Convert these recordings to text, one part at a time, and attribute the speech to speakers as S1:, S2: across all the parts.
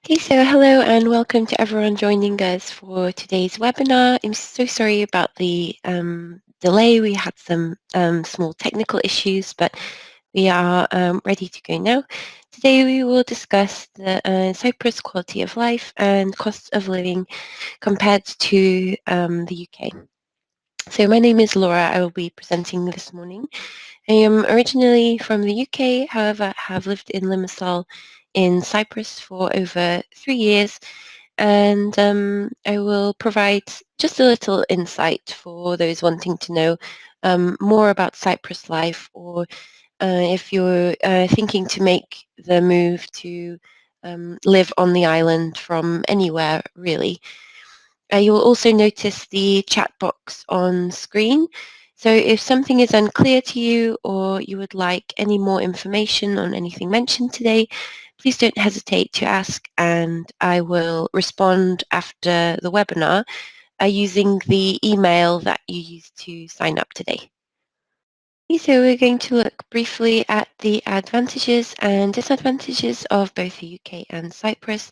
S1: Okay, so hello and welcome to everyone joining us for today's webinar. I'm so sorry about the delay. We had some small technical issues, but we are ready to go now. Today we will discuss the Cyprus quality of life and cost of living compared to the UK. So my name is Laura. I will be presenting this morning. I am originally from the UK, however, have lived in Limassol in Cyprus for over 3 years, and I will provide just a little insight for those wanting to know more about Cyprus life, or if you're thinking to make the move to live on the island from anywhere, really. You will also notice the chat box on screen. So if something is unclear to you or you would like any more information on anything mentioned today, please don't hesitate to ask and I will respond after the webinar using the email that you used to sign up today. So we're going to look briefly at the advantages and disadvantages of both the UK and Cyprus.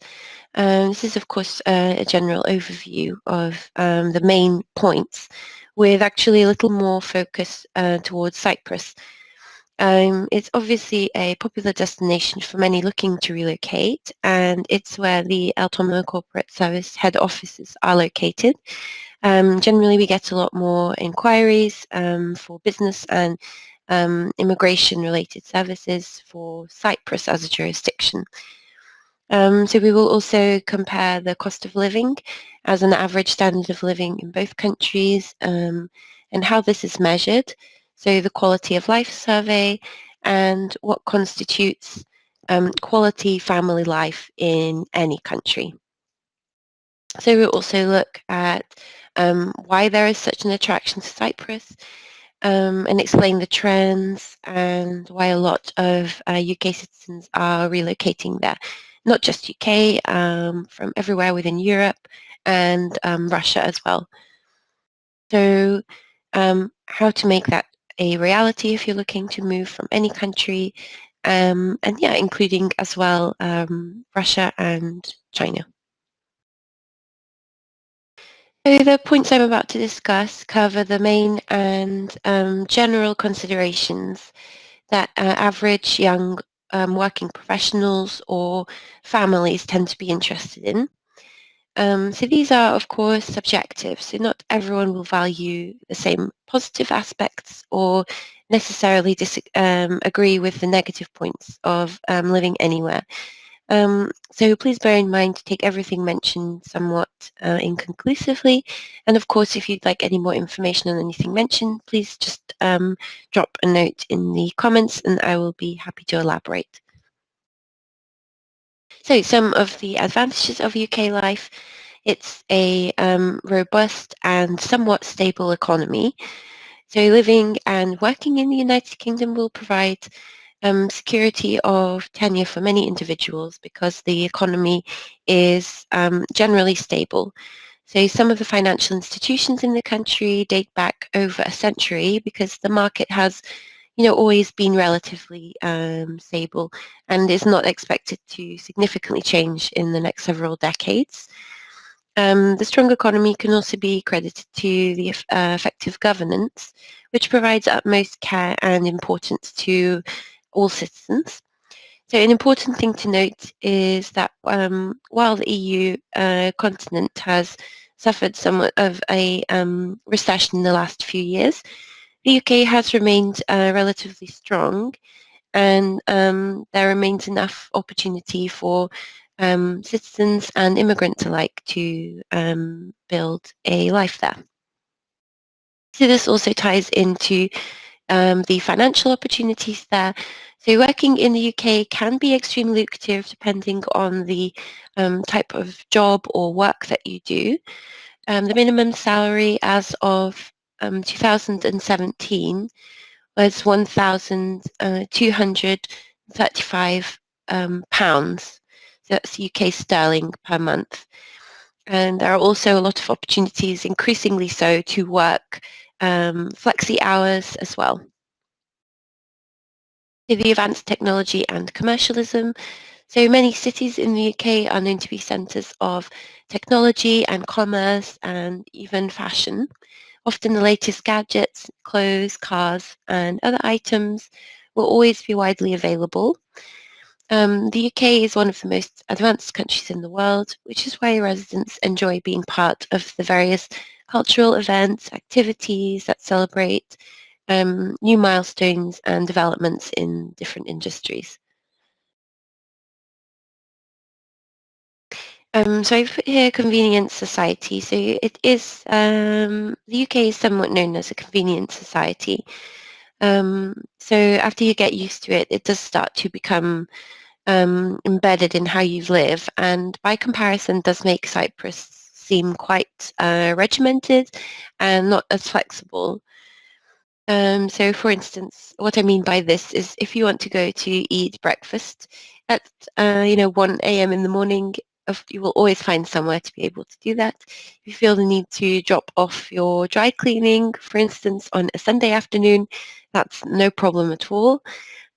S1: This is, of course, a general overview of the main points, with actually a little more focus towards Cyprus. It's obviously a popular destination for many looking to relocate, and it's where the Eltoma Corporate Service head offices are located. Generally, we get a lot more inquiries for business and immigration-related services for Cyprus as a jurisdiction. So we will also compare the cost of living as an average standard of living in both countries and how this is measured. So the quality of life survey and what constitutes quality family life in any country. So we'll also look at why there is such an attraction to Cyprus and explain the trends and why a lot of UK citizens are relocating there. Not just UK, from everywhere within Europe and Russia as well. So how to make that a reality if you're looking to move from any country, and yeah, including as well Russia and China. So the points I'm about to discuss cover the main and general considerations that average young working professionals or families tend to be interested in. So these are, of course, subjective, so not everyone will value the same positive aspects or necessarily agree with the negative points of living anywhere. So please bear in mind to take everything mentioned somewhat inconclusively. And of course, if you'd like any more information on anything mentioned, please just drop a note in the comments and I will be happy to elaborate. So some of the advantages of UK life: it's a robust and somewhat stable economy. So living and working in the United Kingdom will provide security of tenure for many individuals because the economy is generally stable. So some of the financial institutions in the country date back over a century because the market has, always been relatively stable and is not expected to significantly change in the next several decades. The strong economy can also be credited to the effective governance, which provides utmost care and importance to all citizens. So an important thing to note is that while the EU continent has suffered somewhat of a recession in the last few years, the UK has remained relatively strong, and there remains enough opportunity for citizens and immigrants alike to build a life there. So this also ties into the financial opportunities there. So working in the UK can be extremely lucrative depending on the type of job or work that you do. The minimum salary as of 2017 was £1,235. So that's UK sterling per month. And there are also a lot of opportunities, increasingly so, to work flexi hours as well. The advanced technology and commercialism. So many cities in the UK are known to be centres of technology and commerce and even fashion. Often the latest gadgets, clothes, cars and other items will always be widely available. The UK is one of the most advanced countries in the world, which is why residents enjoy being part of the various cultural events, activities that celebrate new milestones and developments in different industries. So I've put here convenience society. So it is, the UK is somewhat known as a convenience society. So after you get used to it, it does start to become embedded in how you live, and by comparison does make Cyprus seem quite regimented and not as flexible. So for instance, what I mean by this is if you want to go to eat breakfast at 1 a.m. in the morning, you will always find somewhere to be able to do that. If you feel the need to drop off your dry cleaning, for instance, on a Sunday afternoon, that's no problem at all.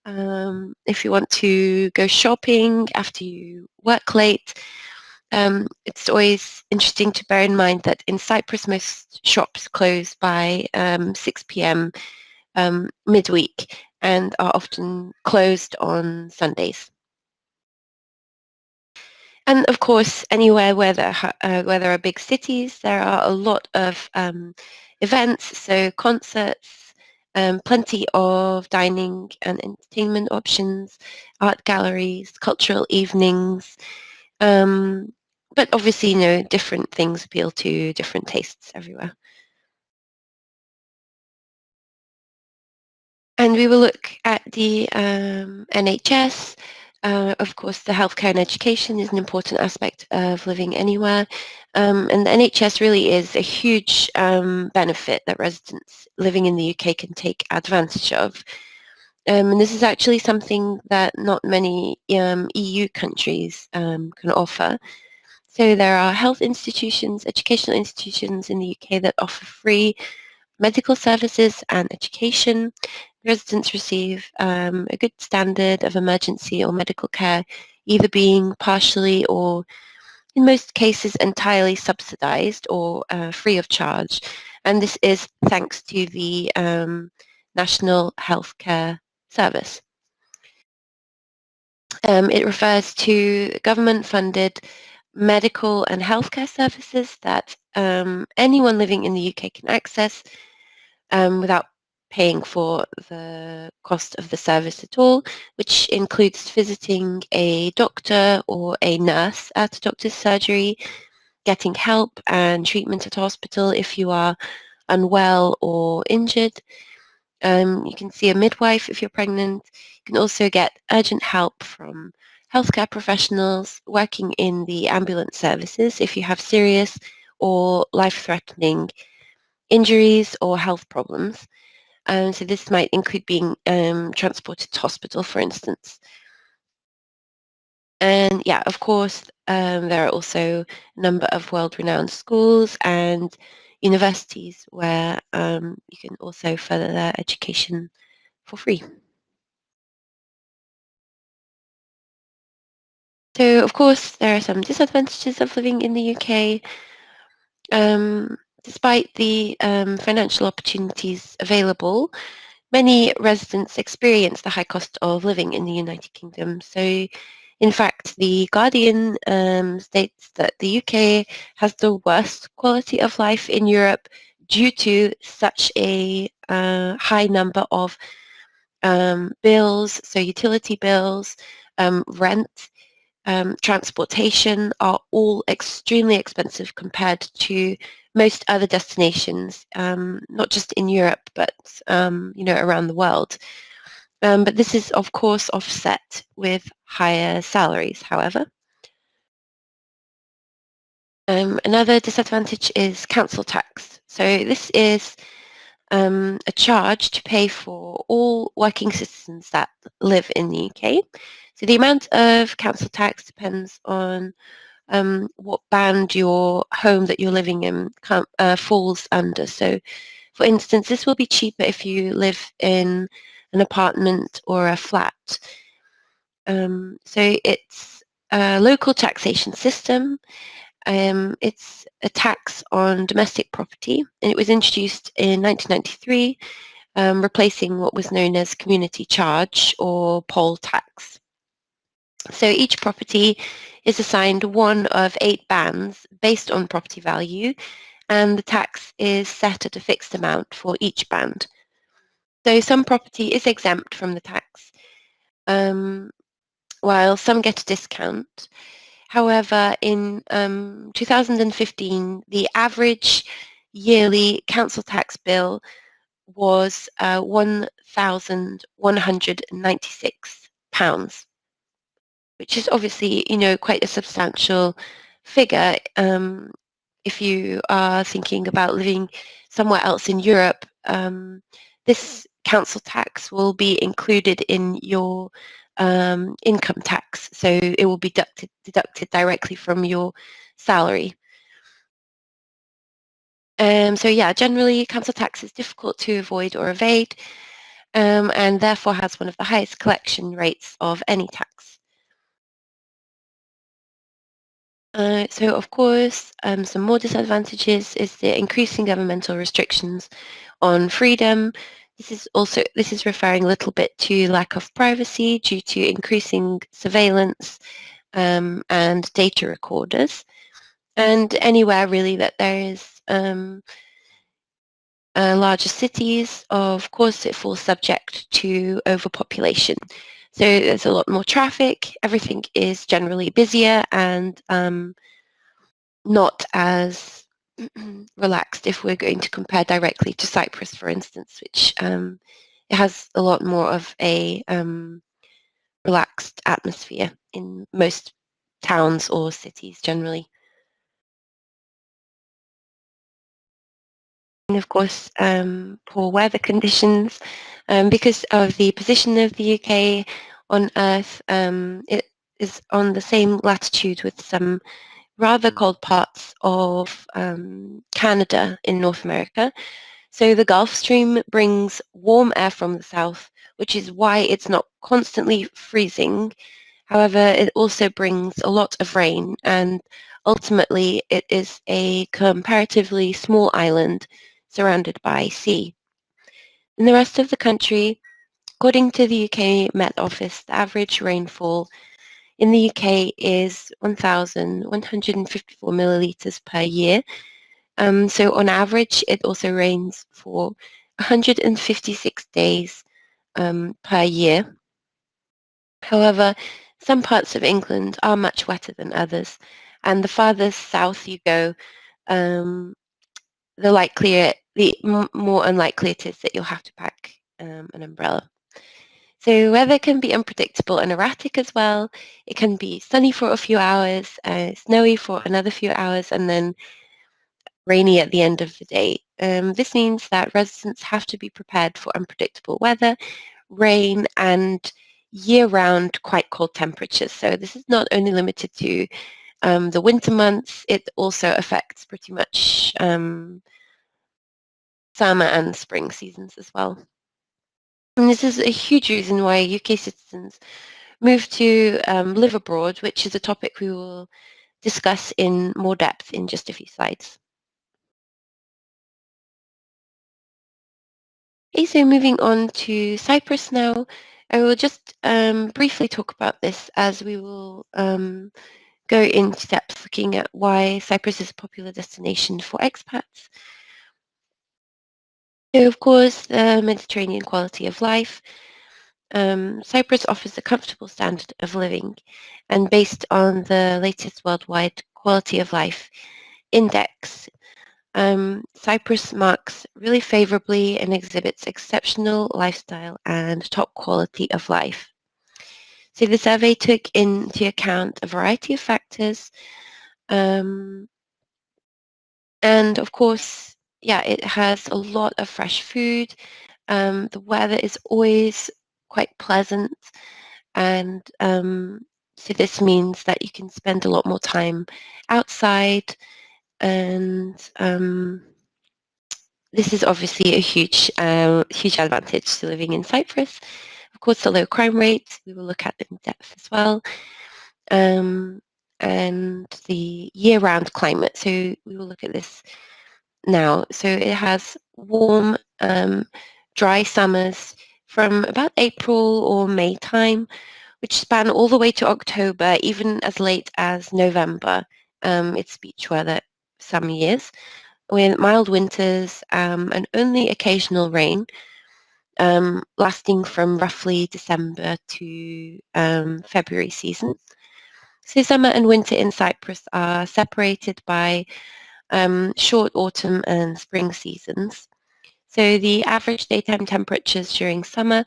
S1: If you want to go shopping after you work late, it's always interesting to bear in mind that in Cyprus most shops close by 6 p.m. Midweek and are often closed on Sundays. And of course, anywhere where there are big cities, there are a lot of events, so concerts, plenty of dining and entertainment options, art galleries, cultural evenings. Um, but obviously, different things appeal to different tastes everywhere. And we will look at the NHS. Of course, the healthcare and education is an important aspect of living anywhere. And the NHS really is a huge benefit that residents living in the UK can take advantage of. And this is actually something that not many EU countries can offer. So there are health institutions, educational institutions in the UK that offer free medical services and education. Residents receive a good standard of emergency or medical care, either being partially or, in most cases, entirely subsidised or free of charge. And this is thanks to the National Healthcare Service. It refers to government-funded medical and healthcare services that anyone living in the UK can access without paying for the cost of the service at all, which includes visiting a doctor or a nurse at a doctor's surgery, getting help and treatment at hospital if you are unwell or injured. You can see a midwife if you're pregnant. You can also get urgent help from healthcare professionals working in the ambulance services if you have serious or life-threatening injuries or health problems. So this might include being transported to hospital, for instance. And yeah, of course, there are also a number of world-renowned schools and universities where you can also further their education for free. So, of course, there are some disadvantages of living in the UK. Despite the financial opportunities available, many residents experience the high cost of living in the United Kingdom. So, in fact, The Guardian states that the UK has the worst quality of life in Europe due to such a high number of bills, so utility bills, rent, transportation are all extremely expensive compared to most other destinations, not just in Europe, but around the world. But this is, of course, offset with higher salaries, however. Another disadvantage is council tax. So this is a charge to pay for all working citizens that live in the UK. So the amount of council tax depends on what band your home that you're living in falls under. So, for instance, this will be cheaper if you live in an apartment or a flat. So it's a local taxation system. It's a tax on domestic property, and it was introduced in 1993, replacing what was known as community charge or poll tax. So each property is assigned one of 8 bands based on property value, and the tax is set at a fixed amount for each band. So some property is exempt from the tax, um, while some get a discount. However, in 2015, the average yearly council tax bill was £1,196, which is obviously, quite a substantial figure. If you are thinking about living somewhere else in Europe, this council tax will be included in your income tax, so it will be deducted directly from your salary. So yeah, generally council tax is difficult to avoid or evade, and therefore has one of the highest collection rates of any tax. So of course, some more disadvantages is the increasing governmental restrictions on freedom. This is referring a little bit to lack of privacy due to increasing surveillance and data recorders. And anywhere really that there is larger cities, of course, it falls subject to overpopulation. So there's a lot more traffic. Everything is generally busier and not as relaxed if we're going to compare directly to Cyprus, for instance, which it has a lot more of a relaxed atmosphere in most towns or cities generally. And of course, poor weather conditions. Because of the position of the UK on Earth, it is on the same latitude with some rather cold parts of Canada in North America. So the Gulf Stream brings warm air from the south, which is why it's not constantly freezing. However, it also brings a lot of rain, and ultimately it is a comparatively small island surrounded by sea. In the rest of the country, according to the UK Met Office, the average rainfall in the UK is 1,154 millilitres per year. So on average, it also rains for 156 days per year. However, some parts of England are much wetter than others, and the farther south you go, um, the more unlikely it is that you'll have to pack an umbrella. So weather can be unpredictable and erratic as well. It can be sunny for a few hours, snowy for another few hours, and then rainy at the end of the day. This means that residents have to be prepared for unpredictable weather, rain, and year-round quite cold temperatures. So this is not only limited to the winter months, it also affects pretty much summer and spring seasons as well. And this is a huge reason why UK citizens move to live abroad, which is a topic we will discuss in more depth in just a few slides. Okay, so moving on to Cyprus now, I will just briefly talk about this as we will go into depth looking at why Cyprus is a popular destination for expats. So of course, the Mediterranean quality of life. Cyprus offers a comfortable standard of living, and based on the latest worldwide quality of life index, Cyprus marks really favorably and exhibits exceptional lifestyle and top quality of life. So the survey took into account a variety of factors, and of course, yeah, it has a lot of fresh food. The weather is always quite pleasant, and so this means that you can spend a lot more time outside, and this is obviously a huge advantage to living in Cyprus. Of course, the low crime rate, we will look at in depth as well, and the year-round climate. So we will look at this now. So it has warm, dry summers from about April or May time, which span all the way to October, even as late as November. It's beach weather some years, with mild winters and only occasional rain, lasting from roughly December to February season. So summer and winter in Cyprus are separated by short autumn and spring seasons. So the average daytime temperatures during summer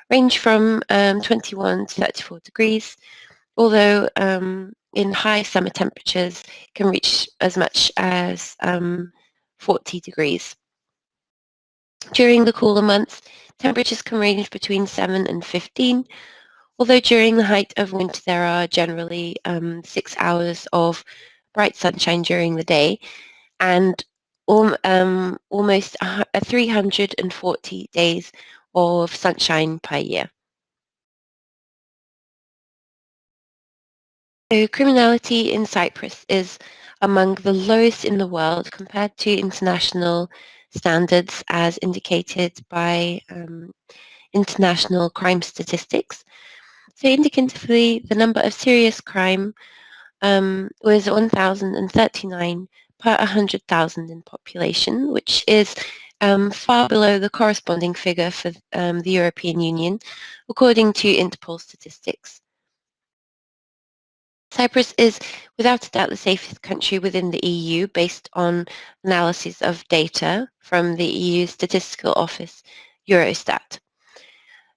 S1: range from 21 to 34 degrees, although in high summer temperatures can reach as much as 40 degrees. During the cooler months, temperatures can range between 7 and 15, although during the height of winter there are generally 6 hours of bright sunshine during the day and almost 340 days of sunshine per year. So criminality in Cyprus is among the lowest in the world compared to international standards as indicated by international crime statistics. So indicatively, the number of serious crime was 1,039 per 100,000 in population, which is far below the corresponding figure for the European Union, according to Interpol statistics. Cyprus is without a doubt the safest country within the EU based on analysis of data from the EU Statistical Office, Eurostat.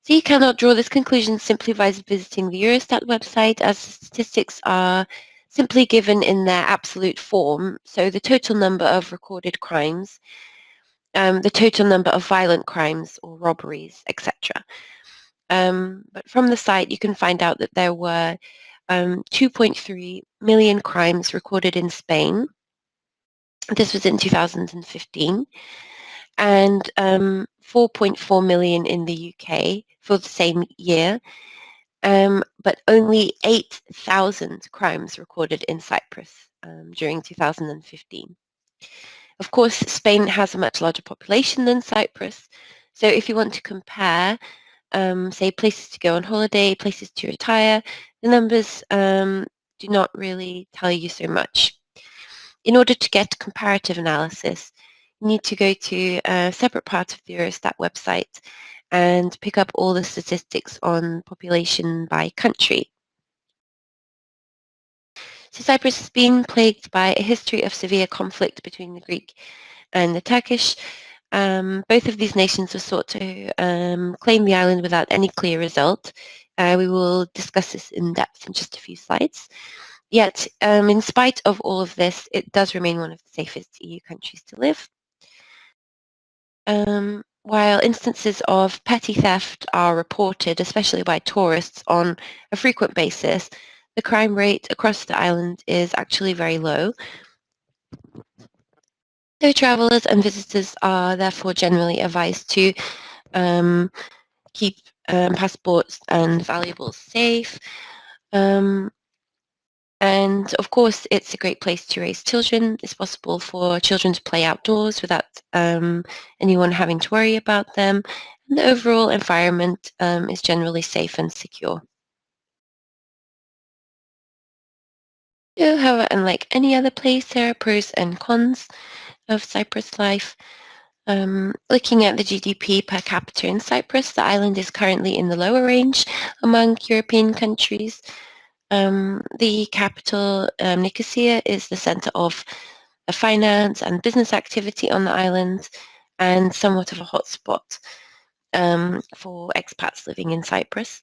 S1: So you cannot draw this conclusion simply by visiting the Eurostat website, as the statistics are simply given in their absolute form, so the total number of recorded crimes, the total number of violent crimes or robberies, etc. But from the site you can find out that there were 2.3 million crimes recorded in Spain. This was in 2015, and 4.4 million in the UK for the same year, but only 8,000 crimes recorded in Cyprus during 2015. Of course, Spain has a much larger population than Cyprus, so if you want to compare, say, places to go on holiday, places to retire, the numbers do not really tell you so much. In order to get comparative analysis, you need to go to a separate part of the Eurostat website and pick up all the statistics on population by country. So Cyprus has been plagued by a history of severe conflict between the Greek and the Turkish. Both of these nations have sought to claim the island without any clear result. We will discuss this in depth in just a few slides. Yet, in spite of all of this, it does remain one of the safest EU countries to live. While instances of petty theft are reported, especially by tourists, on a frequent basis, the crime rate across the island is actually very low. So travellers and visitors are therefore generally advised to keep passports and valuables safe. And of course, it's a great place to raise children. It's possible for children to play outdoors without anyone having to worry about them. And the overall environment is generally safe and secure. So, however, unlike any other place, there are pros and cons of Cyprus life. Looking at the GDP per capita in Cyprus, the island is currently in the lower range among European countries. The capital, Nicosia, is the center of finance and business activity on the island and somewhat of a hotspot for expats living in Cyprus.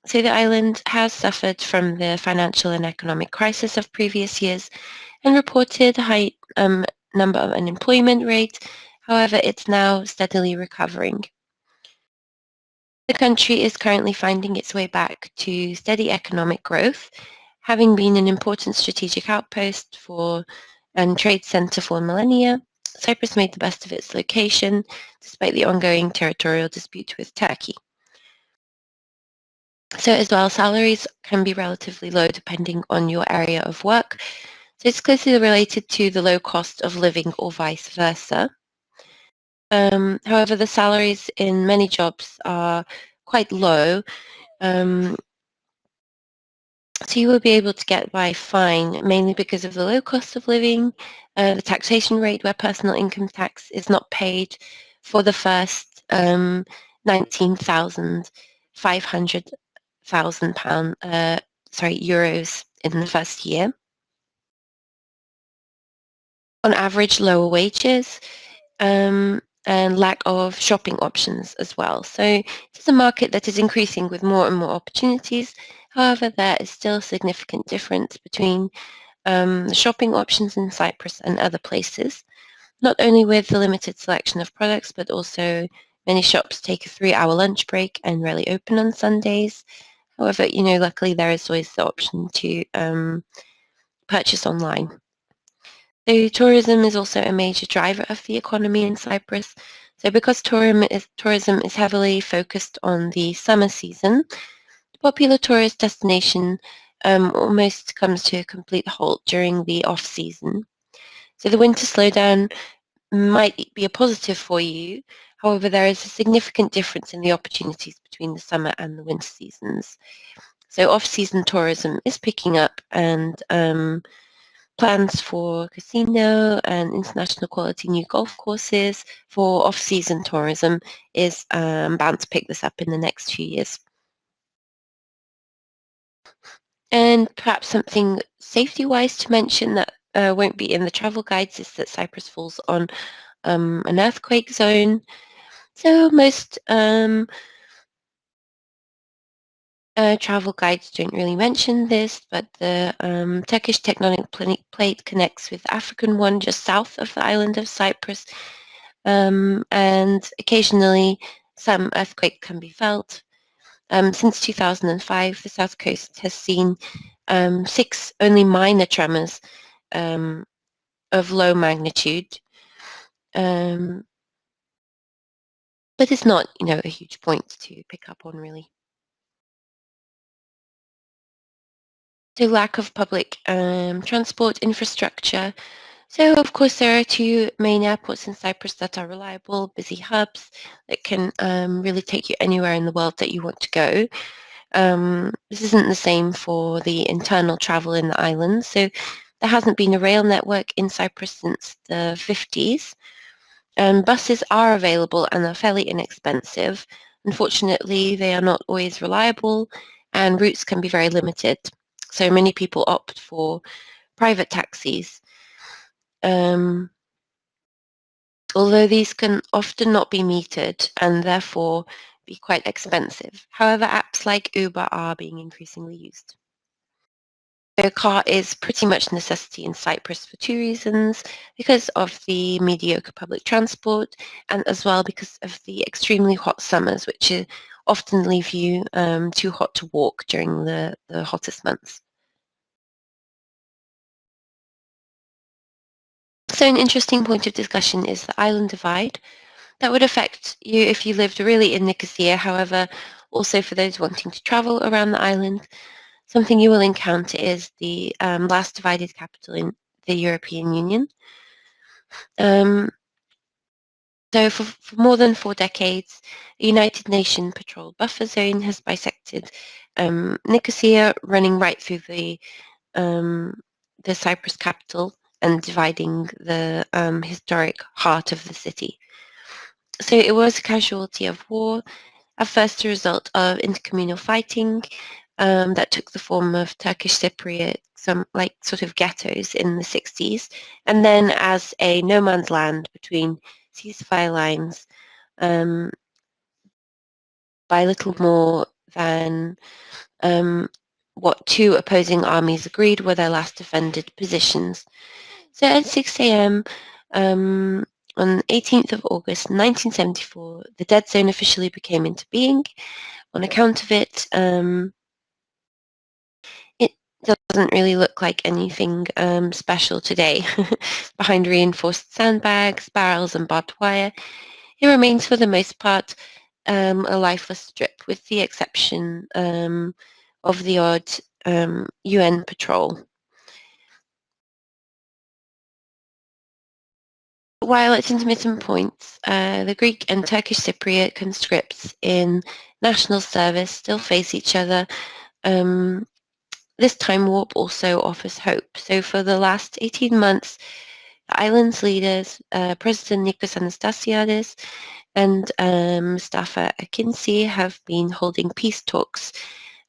S1: So the island has suffered from the financial and economic crisis of previous years and reported a high number of unemployment rate. However, it's now steadily recovering. The country is currently finding its way back to steady economic growth, having been an important strategic outpost for and trade center for millennia. Cyprus made the best of its location despite the ongoing territorial dispute with Turkey. So as well, salaries can be relatively low depending on your area of work. So it's closely related to the low cost of living or vice versa. However, the salaries in many jobs are quite low. Um, So you will be able to get by fine, mainly because of the low cost of living, the taxation rate where personal income tax is not paid for the first 19,500,000 pound, euros in the first year. On average, lower wages, and lack of shopping options as well. So it's a market that is increasing with more and more opportunities. However, there is still a significant difference between the shopping options in Cyprus and other places, not only with the limited selection of products, but also many shops take a 3-hour lunch break and rarely open on Sundays. However, luckily there is always the option to purchase online. So tourism is also a major driver of the economy in Cyprus. So because tourism is heavily focused on the summer season, the popular tourist destination almost comes to a complete halt during the off-season. So the winter slowdown might be a positive for you. However, there is a significant difference in the opportunities between the summer and the winter seasons. So off-season tourism is picking up, and plans for casino and international quality new golf courses for off-season tourism is bound to pick this up in the next few years. And perhaps something safety-wise to mention that won't be in the travel guides is that Cyprus falls on an earthquake zone. So most travel guides don't really mention this, but the Turkish tectonic plate connects with the African one just south of the island of Cyprus, and occasionally some earthquake can be felt. Since 2005, the south coast has seen 6 only minor tremors of low magnitude, but it's not, a huge point to pick up on, really. So lack of public transport infrastructure. So of course there are 2 main airports in Cyprus that are reliable, busy hubs that can really take you anywhere in the world that you want to go. This isn't the same for the internal travel in the islands. So there hasn't been a rail network in Cyprus since the 50s. Buses are available and are fairly inexpensive. Unfortunately, they are not always reliable and routes can be very limited. So many people opt for private taxis. Although these can often not be metered and therefore be quite expensive. However, apps like Uber are being increasingly used. A car is pretty much a necessity in Cyprus for 2 reasons: because of the mediocre public transport and as well because of the extremely hot summers, which often leave you too hot to walk during the hottest months. So an interesting point of discussion is the island divide. That would affect you if you lived really in Nicosia. However, also for those wanting to travel around the island, something you will encounter is the last divided capital in the European Union. So for more than 4 decades, a United Nations patrol buffer zone has bisected Nicosia, running right through the Cyprus capital and dividing the historic heart of the city. So it was a casualty of war, at first a result of intercommunal fighting that took the form of Turkish Cypriot, some like sort of ghettos in the 60s, and then as a no man's land between ceasefire lines um, by little more than what 2 opposing armies agreed were their last defended positions. So at 6 a.m. On 18th of August 1974, the dead zone officially became into being. On account of it, it doesn't really look like anything special today. Behind reinforced sandbags, barrels and barbed wire, it remains for the most part a lifeless strip, with the exception of the odd UN patrol. While at intermittent points, the Greek and Turkish Cypriot conscripts in national service still face each other. This time warp also offers hope. So for the last 18 months, the island's leaders, President Nikos Anastasiadis and Mustafa Akinci, have been holding peace talks,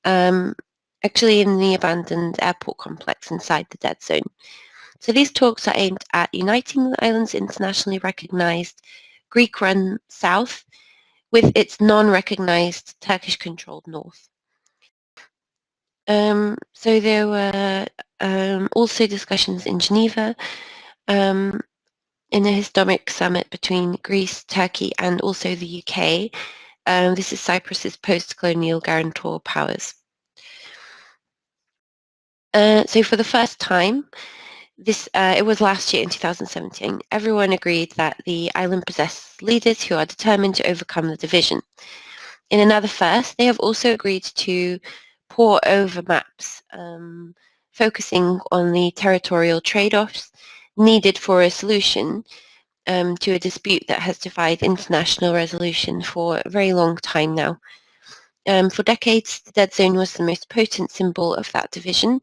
S1: actually in the abandoned airport complex inside the dead zone. So these talks are aimed at uniting the island's internationally recognized Greek-run south with its non-recognized Turkish-controlled north. So there were also discussions in Geneva in a historic summit between Greece, Turkey, and also the UK. This is Cyprus's post-colonial guarantor powers. So for the first time, it was last year in 2017, everyone agreed that the island possesses leaders who are determined to overcome the division. In another first, they have also agreed to pore over maps, focusing on the territorial trade-offs needed for a solution to a dispute that has defied international resolution for a very long time now. For decades, the dead zone was the most potent symbol of that division.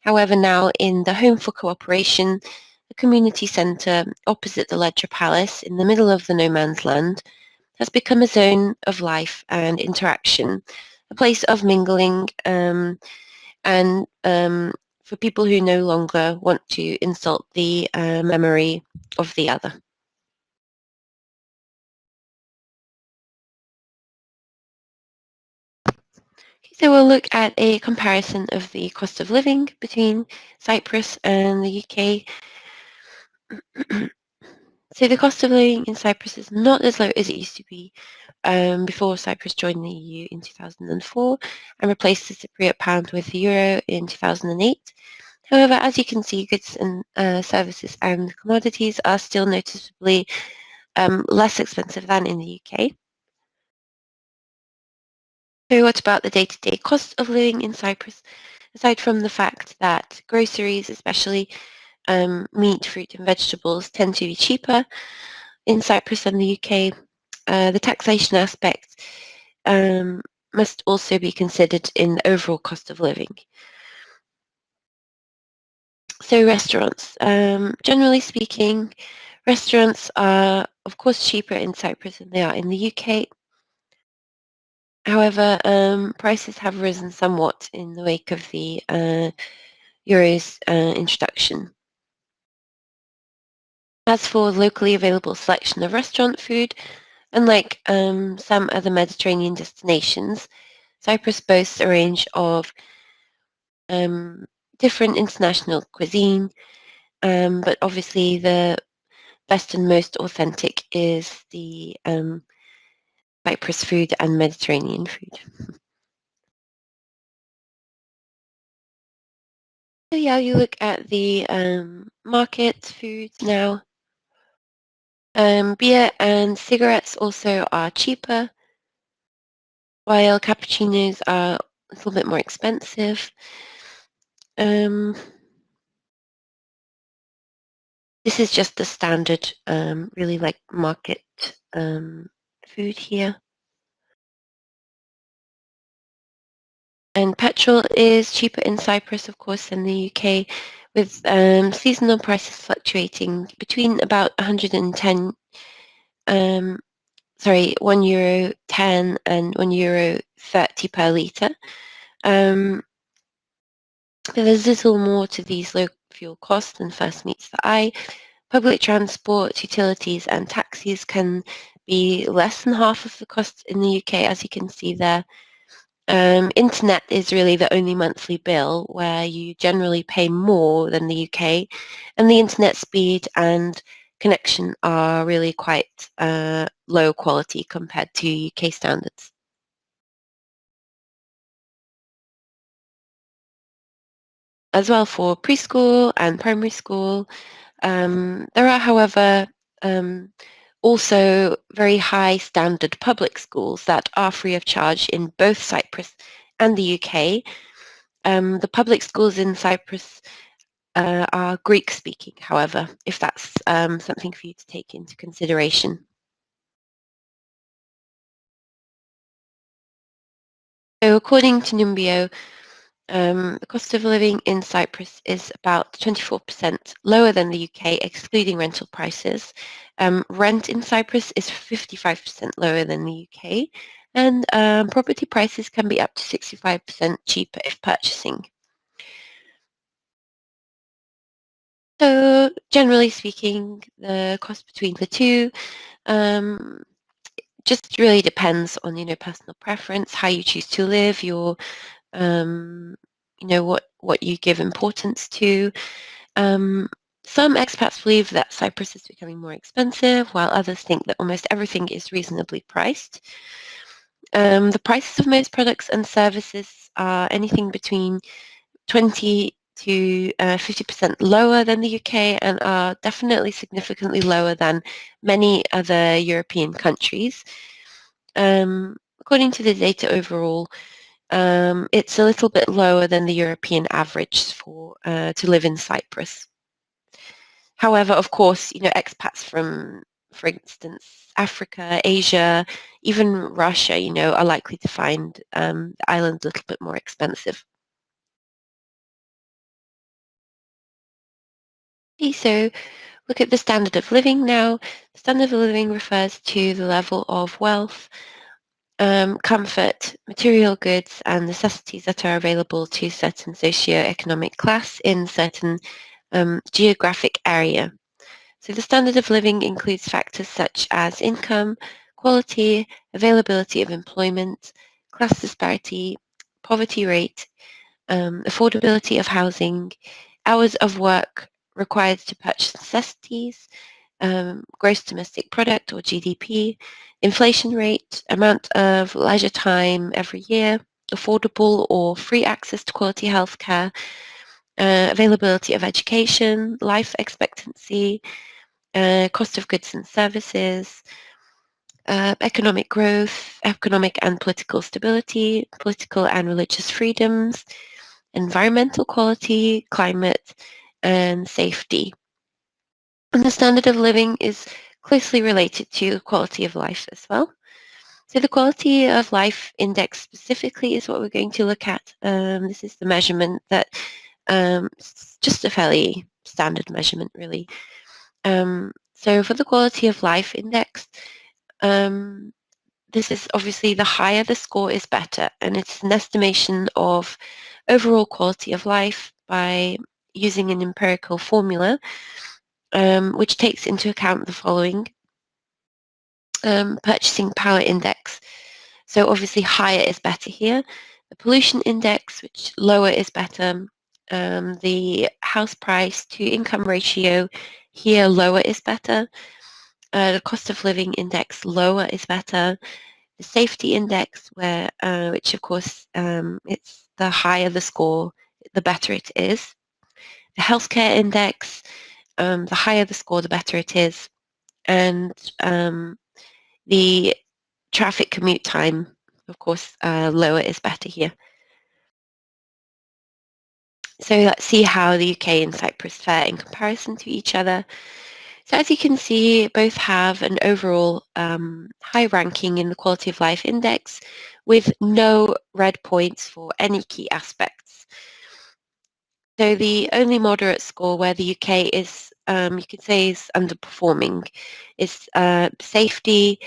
S1: However, now in the Home for Cooperation, the community centre opposite the Ledger Palace in the middle of the no man's land has become a zone of life and interaction, a place of mingling, and for people who no longer want to insult the memory of the other. So we'll look at a comparison of the cost of living between Cyprus and the UK. So the cost of living in Cyprus is not as low as it used to be before Cyprus joined the EU in 2004 and replaced the Cypriot pound with the euro in 2008. However, as you can see, goods and services and commodities are still noticeably less expensive than in the UK. So what about the day-to-day cost of living in Cyprus? Aside from the fact that groceries, especially meat, fruit and vegetables, tend to be cheaper in Cyprus than the UK, the taxation aspect must also be considered in the overall cost of living. So restaurants. Generally speaking, restaurants are, of course, cheaper in Cyprus than they are in the UK. However, prices have risen somewhat in the wake of the euro's introduction. As for the locally available selection of restaurant food, unlike some other Mediterranean destinations, Cyprus boasts a range of different international cuisine, but obviously the best and most authentic is the Cyprus food and Mediterranean food. So yeah, you look at the market foods now. Beer and cigarettes also are cheaper, while cappuccinos are a little bit more expensive. This is just the standard, really like market food here. And petrol is cheaper in Cyprus, of course, than the UK, with seasonal prices fluctuating between about 110, €1.10 and €1.30 per litre. There's little more to these low fuel costs than first meets the eye. Public transport, utilities and taxis can be less than half of the cost in the UK, as you can see there. Internet is really the only monthly bill where you generally pay more than the UK, and the internet speed and connection are really quite low quality compared to UK standards. As well for preschool and primary school, there are, however, Also, very high standard public schools that are free of charge in both Cyprus and the UK. The public schools in Cyprus are Greek-speaking, however, if that's something for you to take into consideration. So according to Numbeo, the cost of living in Cyprus is about 24% lower than the UK, excluding rental prices. Rent in Cyprus is 55% lower than the UK, and property prices can be up to 65% cheaper if purchasing. So generally speaking, the cost between the two um, just really depends on, personal preference, how you choose to live, your um, what you give importance to. Um, some expats believe that Cyprus is becoming more expensive, while others think that almost everything is reasonably priced. The prices of most products and services are anything between 20 to 50% lower than the UK and are definitely significantly lower than many other European countries. According to the data overall, it's a little bit lower than the European average for to live in Cyprus. However, of course, expats from, for instance, Africa, Asia, even Russia, are likely to find the island a little bit more expensive. Okay, so look at the standard of living now. The standard of living refers to the level of wealth, comfort, material goods, and necessities that are available to certain socio-economic class in certain geographic area. So the standard of living includes factors such as income, quality, availability of employment, class disparity, poverty rate, affordability of housing, hours of work required to purchase necessities, gross domestic product or GDP, inflation rate, amount of leisure time every year, affordable or free access to quality healthcare, availability of education, life expectancy, cost of goods and services, economic growth, economic and political stability, political and religious freedoms, environmental quality, climate, and safety. And the standard of living is closely related to quality of life as well. So the quality of life index specifically is what we're going to look at. This is the measurement that it's just a fairly standard measurement, really. So for the quality of life index, um, this is obviously the higher the score is better, and it's an estimation of overall quality of life by using an empirical formula, which takes into account the following. Purchasing power index. So obviously higher is better here. The pollution index, which lower is better. The house price to income ratio, here lower is better. The cost of living index, lower is better. The safety index, which of course it's the higher the score, the better it is. The healthcare index, the higher the score, the better it is. And the traffic commute time, of course, lower is better here. So let's see how the UK and Cyprus fare in comparison to each other. So as you can see, both have an overall high ranking in the Quality of Life Index with no red points for any key aspects. So the only moderate score where the UK is, you could say, is underperforming is safety,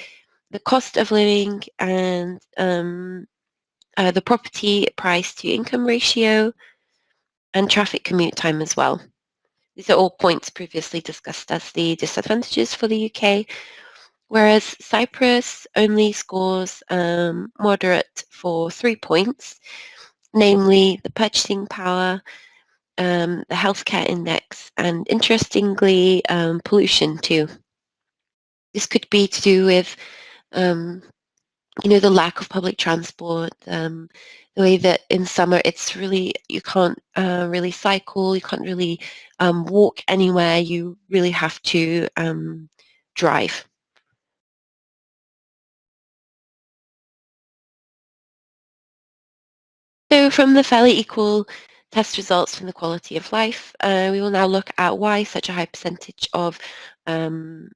S1: the cost of living, and the property price to income ratio, and traffic commute time as well. These are all points previously discussed as the disadvantages for the UK, whereas Cyprus only scores moderate for 3 points, namely the purchasing power, the healthcare index, and interestingly, pollution too. This could be to do with the lack of public transport, the way that in summer it's really, you can't really cycle, you can't really walk anywhere, you really have to drive. So from the fairly equal test results from the quality of life, we will now look at why such a high percentage of um,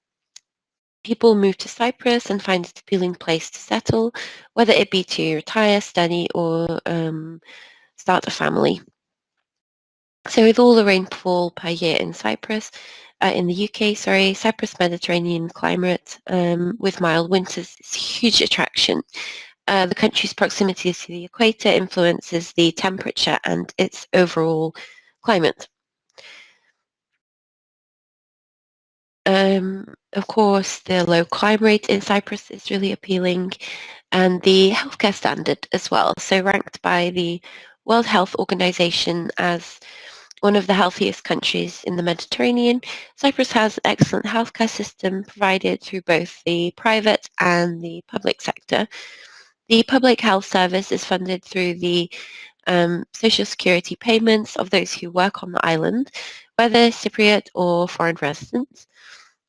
S1: people move to Cyprus and find it an appealing place to settle, whether it be to retire, study, or start a family. So with all the rainfall per year in Cyprus, in the UK, sorry, Cyprus Mediterranean climate with mild winters is a huge attraction. The country's proximity to the equator influences the temperature and its overall climate. Of course, the low crime rate in Cyprus is really appealing, and the healthcare standard as well. So ranked by the World Health Organization as one of the healthiest countries in the Mediterranean, Cyprus has an excellent healthcare system provided through both the private and the public sector. The public health service is funded through the social security payments of those who work on the island, whether Cypriot or foreign residents.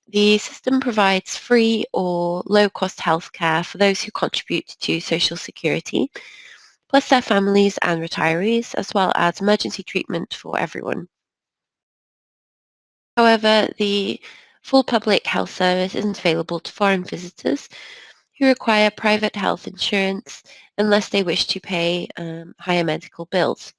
S1: The system provides free or low-cost healthcare for those who contribute to social security, plus their families and retirees, as well as emergency treatment for everyone. However, the full public health service isn't available to foreign visitors who require private health insurance unless they wish to pay higher medical bills.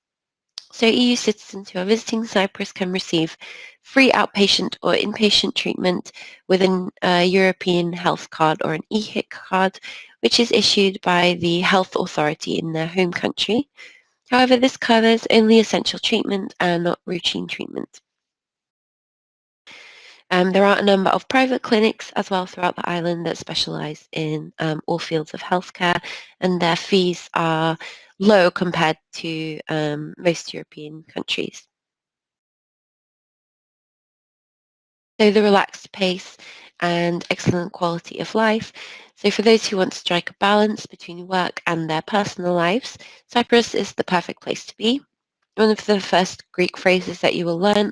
S1: So EU citizens who are visiting Cyprus can receive free outpatient or inpatient treatment with an European health card or an EHIC card, which is issued by the health authority in their home country. However, this covers only essential treatment and not routine treatment. There are a number of private clinics as well throughout the island that specialise in all fields of healthcare, and their fees are low compared to most European countries. So the relaxed pace and excellent quality of life. So for those who want to strike a balance between work and their personal lives, Cyprus is the perfect place to be. One of the first Greek phrases that you will learn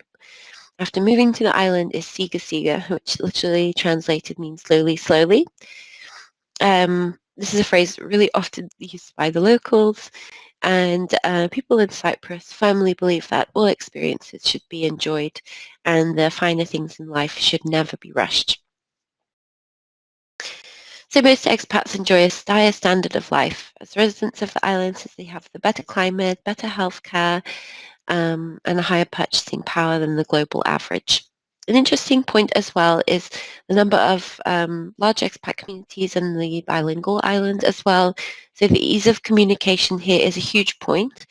S1: after moving to the island is siga siga, which literally translated means slowly, slowly. This is a phrase really often used by the locals, and people in Cyprus firmly believe that all experiences should be enjoyed and the finer things in life should never be rushed. So most expats enjoy a higher standard of life as residents of the island, since they have the better climate, better healthcare, and a higher purchasing power than the global average. An interesting point as well is the number of large expat communities in the bilingual island as well. So the ease of communication here is a huge point.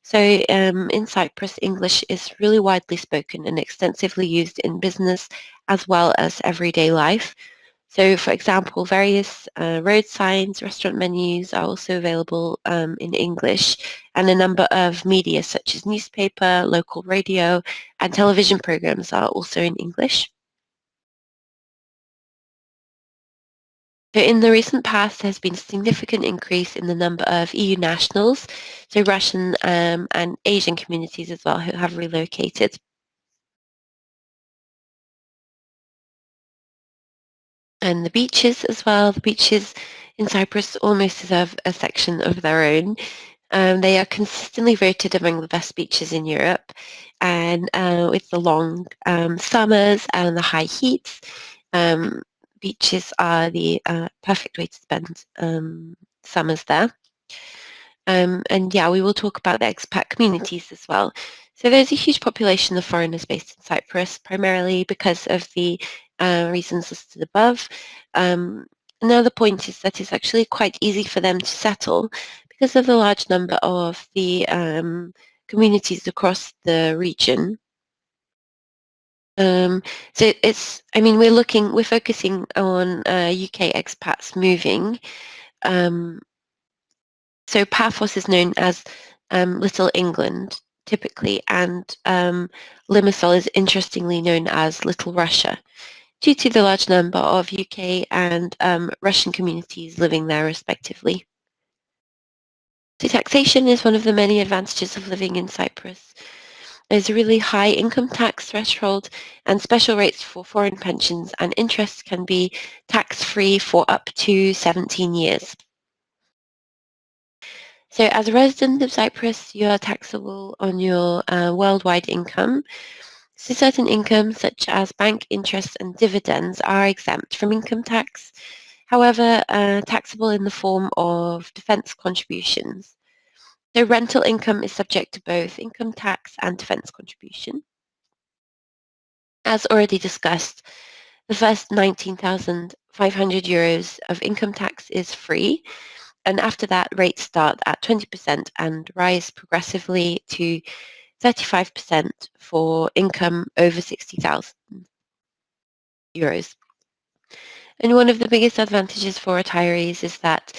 S1: So in Cyprus, English is really widely spoken and extensively used in business as well as everyday life. So, for example, various road signs, restaurant menus are also available in English, and a number of media such as newspaper, local radio, and television programs are also in English. So in the recent past, there's been a significant increase in the number of EU nationals, so Russian and Asian communities as well, who have relocated. And the beaches as well. The beaches in Cyprus almost deserve a section of their own. They are consistently voted among the best beaches in Europe, and with the long summers and the high heats, um, beaches are the perfect way to spend summers there. And yeah, we will talk about the expat communities as well. So there's a huge population of foreigners based in Cyprus, primarily because of the reasons listed above. Um, Another point is that it's actually quite easy for them to settle because of the large number of the communities across the region. Um, so I mean, we're focusing on UK expats moving. Um, So Paphos is known as Little England, typically, and Limassol is interestingly known as Little Russia, due to the large number of UK and Russian communities living there respectively. So taxation is one of the many advantages of living in Cyprus. There's a really high income tax threshold, and special rates for foreign pensions and interest can be tax-free for up to 17 years. So as a resident of Cyprus, you are taxable on your worldwide income. So certain incomes, such as bank interest and dividends, are exempt from income tax. However, taxable in the form of defence contributions. So rental income is subject to both income tax and defence contribution. As already discussed, the first €19,500 of income tax is free, and after that rates start at 20% and rise progressively to 35% for income over €60,000. And one of the biggest advantages for retirees is that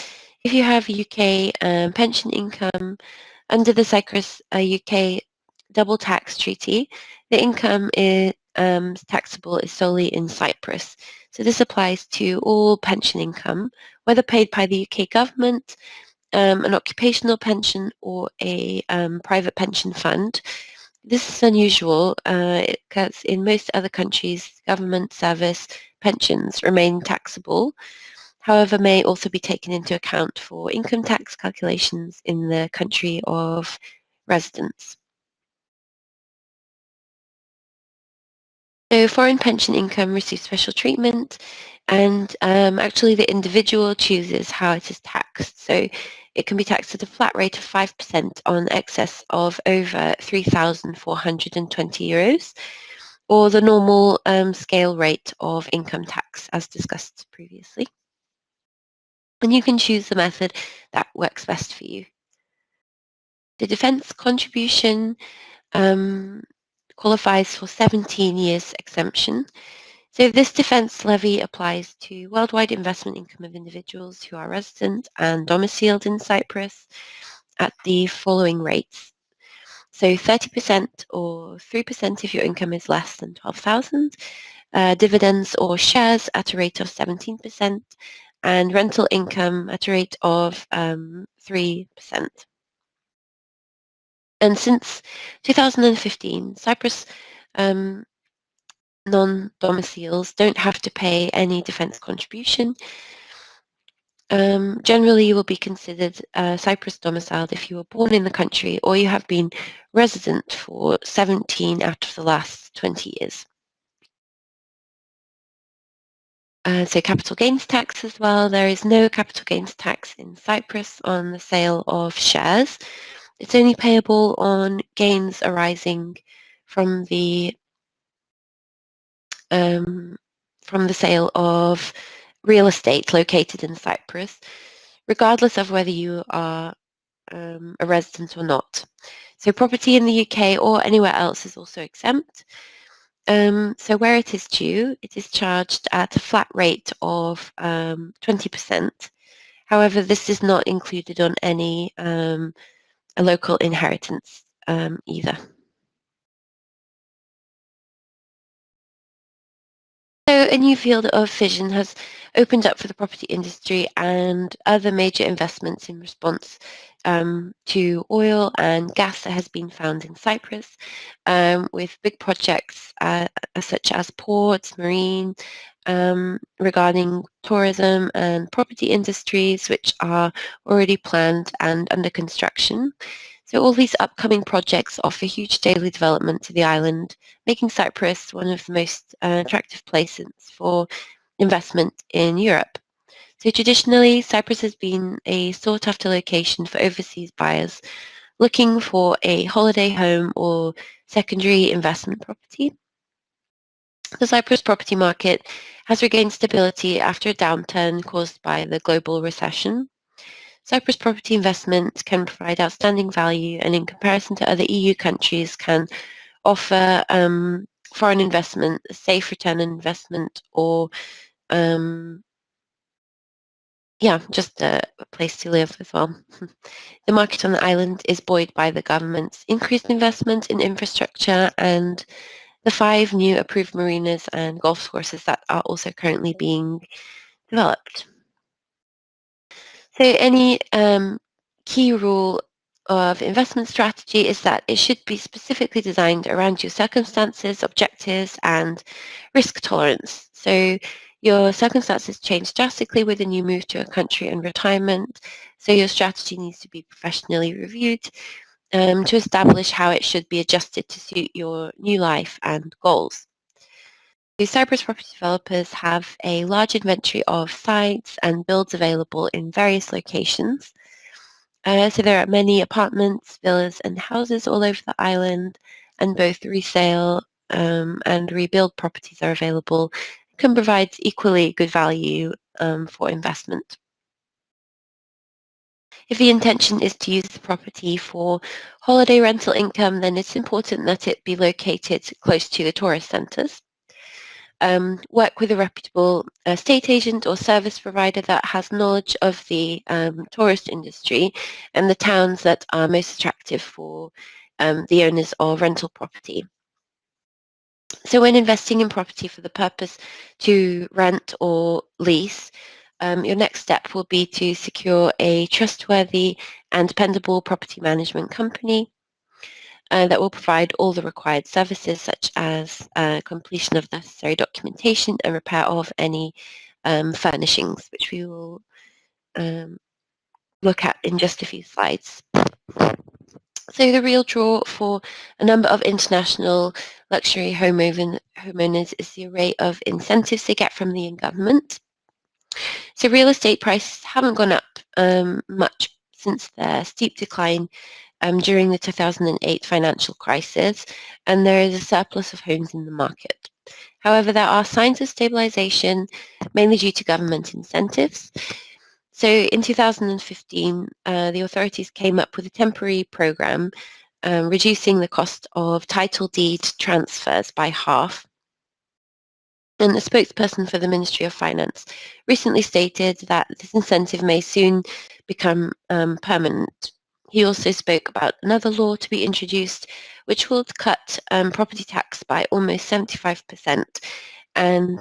S1: if you have UK pension income under the Cyprus UK double tax treaty, the income is taxable is solely in Cyprus. So this applies to all pension income, whether paid by the UK government, an occupational pension, or a private pension fund. This is unusual because in most other countries, government service pensions remain taxable, however may also be taken into account for income tax calculations in the country of residence. So foreign pension income receives special treatment, and actually the individual chooses how it is taxed. So it can be taxed at a flat rate of 5% on excess of over €3,420, or the normal scale rate of income tax as discussed previously. And you can choose the method that works best for you. The defence contribution qualifies for 17 years exemption. So this defence levy applies to worldwide investment income of individuals who are resident and domiciled in Cyprus at the following rates. So 30% or 3% if your income is less than 12,000, dividends or shares at a rate of 17%, and rental income at a rate of 3%. And since 2015, Cyprus non-domiciles don't have to pay any defence contribution. Generally, you will be considered Cyprus domiciled if you were born in the country or you have been resident for 17 out of the last 20 years. So capital gains tax as well. There is no capital gains tax in Cyprus on the sale of shares. It's only payable on gains arising from the sale of real estate located in Cyprus, regardless of whether you are a resident or not. So property in the UK or anywhere else is also exempt. So where it is due, it is charged at a flat rate of 20%. However, this is not included on any a local inheritance either. So a new field of vision has opened up for the property industry and other major investments in response to oil and gas that has been found in Cyprus, with big projects such as ports, marine, regarding tourism and property industries, which are already planned and under construction. So all these upcoming projects offer huge daily development to the island, making Cyprus one of the most attractive places for investment in Europe. So traditionally, Cyprus has been a sought-after location for overseas buyers looking for a holiday home or secondary investment property. The Cyprus property market has regained stability after a downturn caused by the global recession. Cyprus property investment can provide outstanding value and in comparison to other EU countries can offer foreign investment, a safe return on investment, or just a place to live as well. The market on the island is buoyed by the government's increased investment in infrastructure and the 5 new approved marinas and golf courses that are also currently being developed. So any key rule of investment strategy is that it should be specifically designed around your circumstances, objectives, and risk tolerance. So Your circumstances change drastically when you move to a country and retirement, so your strategy needs to be professionally reviewed to establish how it should be adjusted to suit your new life and goals. The Cyprus property developers have a large inventory of sites and builds available in various locations. So there are many apartments, villas and houses all over the island, and both resale and rebuild properties are available. It can provide equally good value for investment. If the intention is to use the property for holiday rental income, then it's important that it be located close to the tourist centres. Work with a reputable estate agent or service provider that has knowledge of the tourist industry and the towns that are most attractive for the owners of rental property. So when investing in property for the purpose to rent or lease, your next step will be to secure a trustworthy and dependable property management company that will provide all the required services such as completion of necessary documentation and repair of any furnishings, which we will look at in just a few slides. So the real draw for a number of international luxury homeowners is the array of incentives they get from the government. So real estate prices haven't gone up much since their steep decline during the 2008 financial crisis, and there is a surplus of homes in the market. However, there are signs of stabilization, mainly due to government incentives. So in 2015, the authorities came up with a temporary program reducing the cost of title deed transfers by half. And the spokesperson for the Ministry of Finance recently stated that this incentive may soon become permanent. He also spoke about another law to be introduced, which will cut property tax by almost 75% and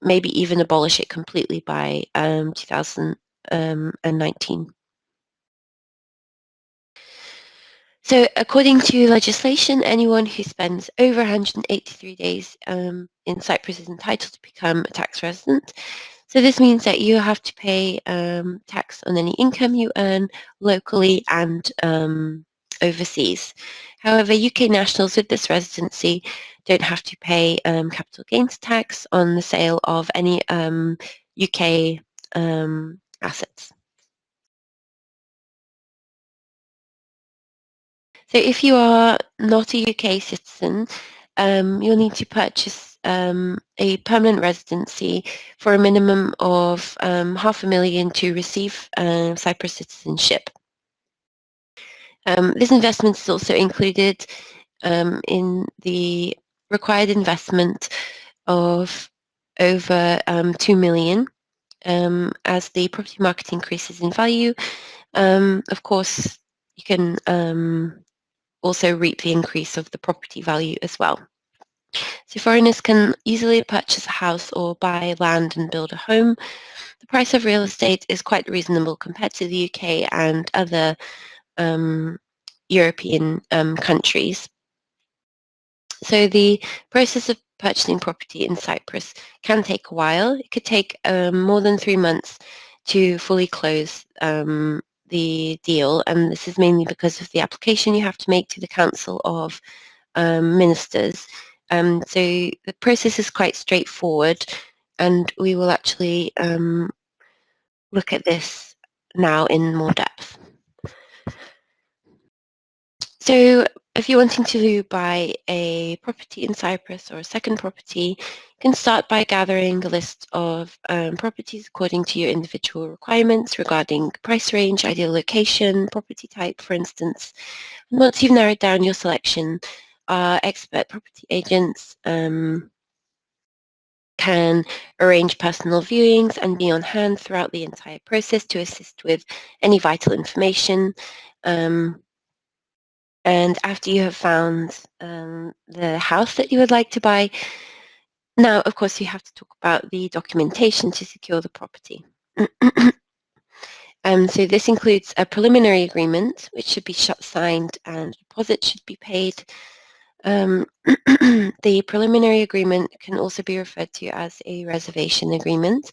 S1: maybe even abolish it completely by 2019. So according to legislation, anyone who spends over 183 days in Cyprus is entitled to become a tax resident. So this means that you have to pay tax on any income you earn locally and overseas. However, UK nationals with this residency don't have to pay capital gains tax on the sale of any UK assets. So if you are not a UK citizen, you'll need to purchase a permanent residency for a minimum of $500,000 to receive Cyprus citizenship. This investment is also included in the required investment of over $2 million. As the property market increases in value, of course, you can also reap the increase of the property value as well. So foreigners can easily purchase a house or buy land and build a home. The price of real estate is quite reasonable compared to the UK and other European countries. So the process of purchasing property in Cyprus can take a while. It could take more than 3 months to fully close the deal, and this is mainly because of the application you have to make to the Council of Ministers. So the process is quite straightforward, and we will actually look at this now in more depth. So if you're wanting to buy a property in Cyprus or a second property, you can start by gathering a list of properties according to your individual requirements regarding price range, ideal location, property type, for instance. And once you've narrowed down your selection, expert property agents can arrange personal viewings and be on hand throughout the entire process to assist with any vital information. And after you have found the house that you would like to buy, now, of course, you have to talk about the documentation to secure the property. So this includes a preliminary agreement, which should be signed and deposit should be paid. Um, the preliminary agreement can also be referred to as a reservation agreement.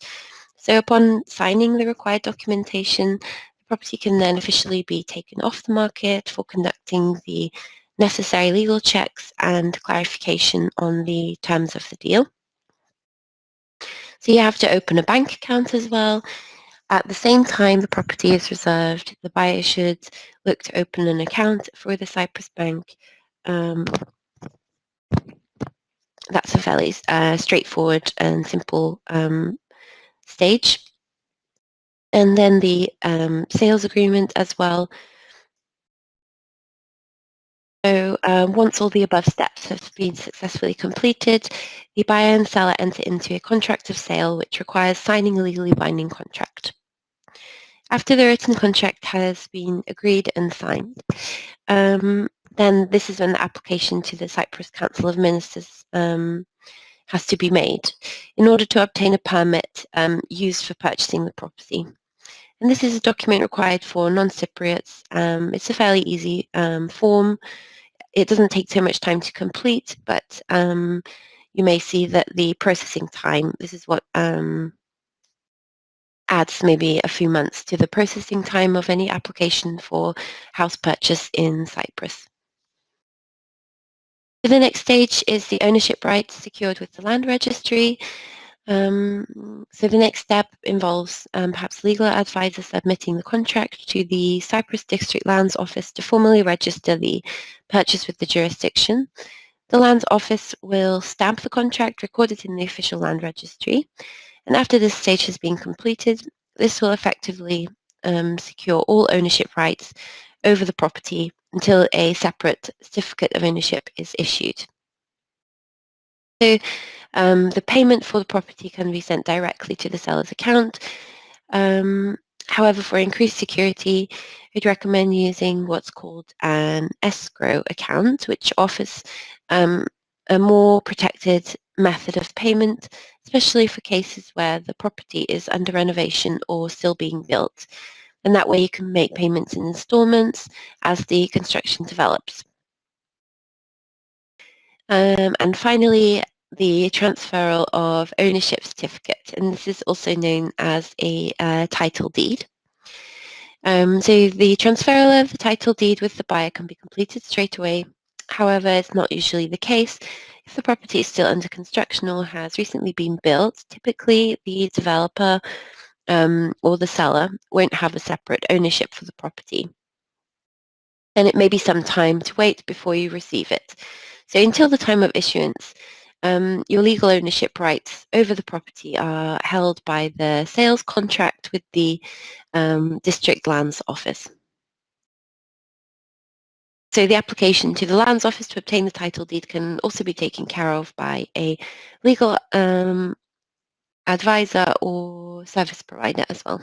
S1: So upon signing the required documentation, the property can then officially be taken off the market for conducting the necessary legal checks and clarification on the terms of the deal. So you have to open a bank account as well. At the same time the property is reserved, the buyer should look to open an account for the Cyprus bank. That's a fairly straightforward and simple stage. And then the sales agreement as well. So once all the above steps have been successfully completed, the buyer and seller enter into a contract of sale, which requires signing a legally binding contract. After the written contract has been agreed and signed, then this is when the application to the Cyprus Council of Ministers has to be made in order to obtain a permit used for purchasing the property. And this is a document required for non-Cypriots. It's a fairly easy form. It doesn't take so much time to complete, but you may see that the processing time, this is what adds maybe a few months to the processing time of any application for house purchase in Cyprus. The next stage is the ownership rights secured with the land registry. So the next step involves perhaps legal advisor submitting the contract to the Cyprus District Lands Office to formally register the purchase with the jurisdiction. The Lands Office will stamp the contract, record it in the official land registry, and after this stage has been completed, this will effectively secure all ownership rights over the property until a separate certificate of ownership is issued. So the payment for the property can be sent directly to the seller's account. However, for increased security, I'd recommend using what's called an escrow account, which offers a more protected method of payment, especially for cases where the property is under renovation or still being built. And that way you can make payments in installments as the construction develops. And finally, the transfer of ownership certificate, and this is also known as a title deed. So the transfer of the title deed with the buyer can be completed straight away. However, it's not usually the case. If the property is still under construction or has recently been built, typically the developer or the seller won't have a separate ownership for the property. And it may be some time to wait before you receive it. So until the time of issuance, your legal ownership rights over the property are held by the sales contract with the District Lands Office. So the application to the Lands Office to obtain the title deed can also be taken care of by a legal advisor or service provider as well.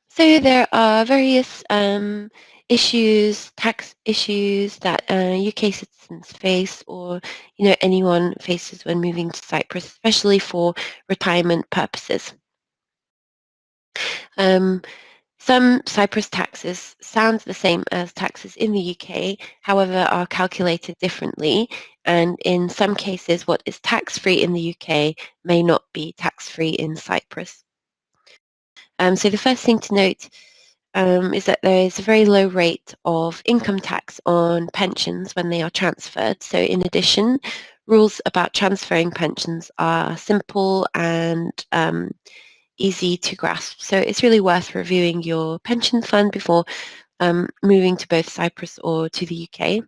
S1: So there are various issues, tax issues that UK citizens face, or anyone faces when moving to Cyprus, especially for retirement purposes. Some Cyprus taxes sound the same as taxes in the UK, however, are calculated differently, and in some cases, what is tax-free in the UK may not be tax-free in Cyprus. So the first thing to note is that there is a very low rate of income tax on pensions when they are transferred. So in addition, rules about transferring pensions are simple and easy to grasp. So it's really worth reviewing your pension fund before moving to both Cyprus or to the UK.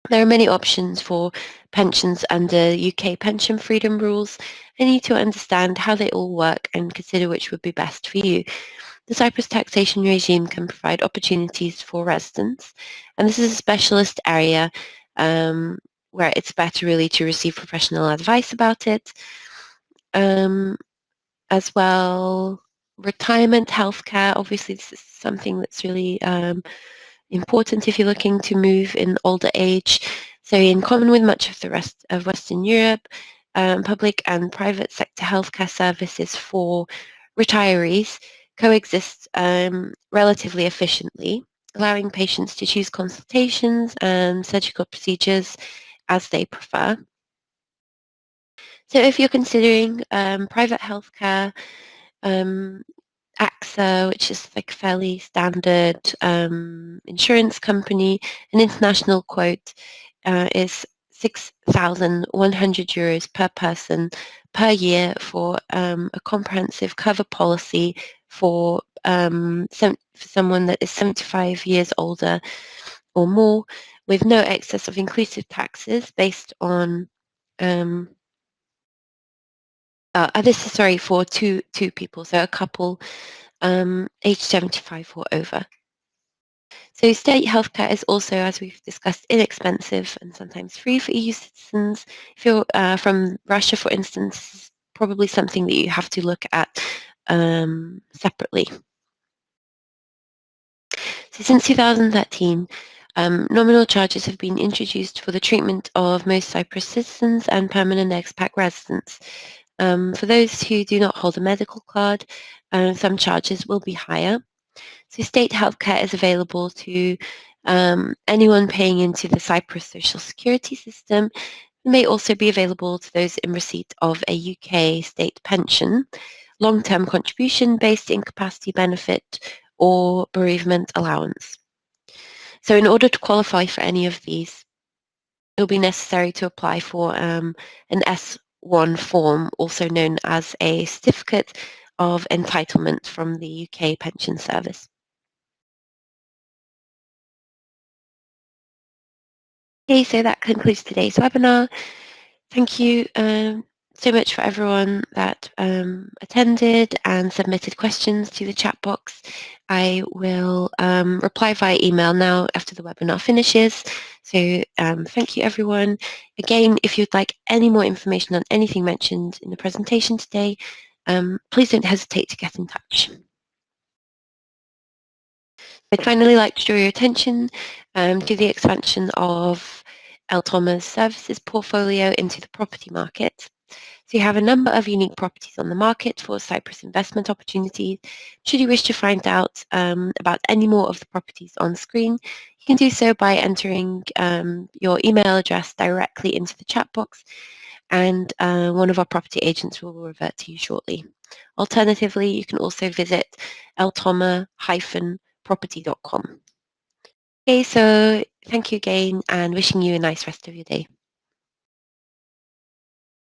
S1: There are many options for pensions under UK pension freedom rules. I need to understand how they all work and consider which would be best for you. The Cyprus taxation regime can provide opportunities for residents, and this is a specialist area where it's better really to receive professional advice about it. As well, retirement healthcare, obviously this is something that's really important if you're looking to move in older age. So in common with much of the rest of Western Europe, public and private sector healthcare services for retirees coexist relatively efficiently. allowing patients to choose consultations and surgical procedures as they prefer. So if you're considering private healthcare, um, AXA, which is like a fairly standard insurance company, an international quote is €6,100 per person per year for a comprehensive cover policy for, for someone that is 75 years older or more, with no excess of inclusive taxes based on this is sorry for two people, so a couple aged 75 or over. So state healthcare is also, as we've discussed, inexpensive and sometimes free for EU citizens. If you're from Russia, for instance, probably something that you have to look at separately. So since 2013, nominal charges have been introduced for the treatment of most Cyprus citizens and permanent expat residents. For those who do not hold a medical card, some charges will be higher. So state healthcare is available to anyone paying into the Cyprus social security system. It may also be available to those in receipt of a UK state pension, long-term contribution-based incapacity benefit, or bereavement allowance. So in order to qualify for any of these, it will be necessary to apply for an S1 form, also known as a certificate of entitlement from the UK Pension Service. Okay, so that concludes today's webinar. Thank you so much for everyone that attended and submitted questions to the chat box. I will reply via email now after the webinar finishes. So thank you, everyone. Again, if you'd like any more information on anything mentioned in the presentation today, please don't hesitate to get in touch. I'd finally like to draw your attention to the expansion of Eltoma's services portfolio into the property market. So you have a number of unique properties on the market for Cyprus investment opportunities. Should you wish to find out about any more of the properties on screen, you can do so by entering your email address directly into the chat box, and one of our property agents will revert to you shortly. Alternatively, you can also visit eltoma-property.com. Okay, so thank you again and wishing you a nice rest of your day.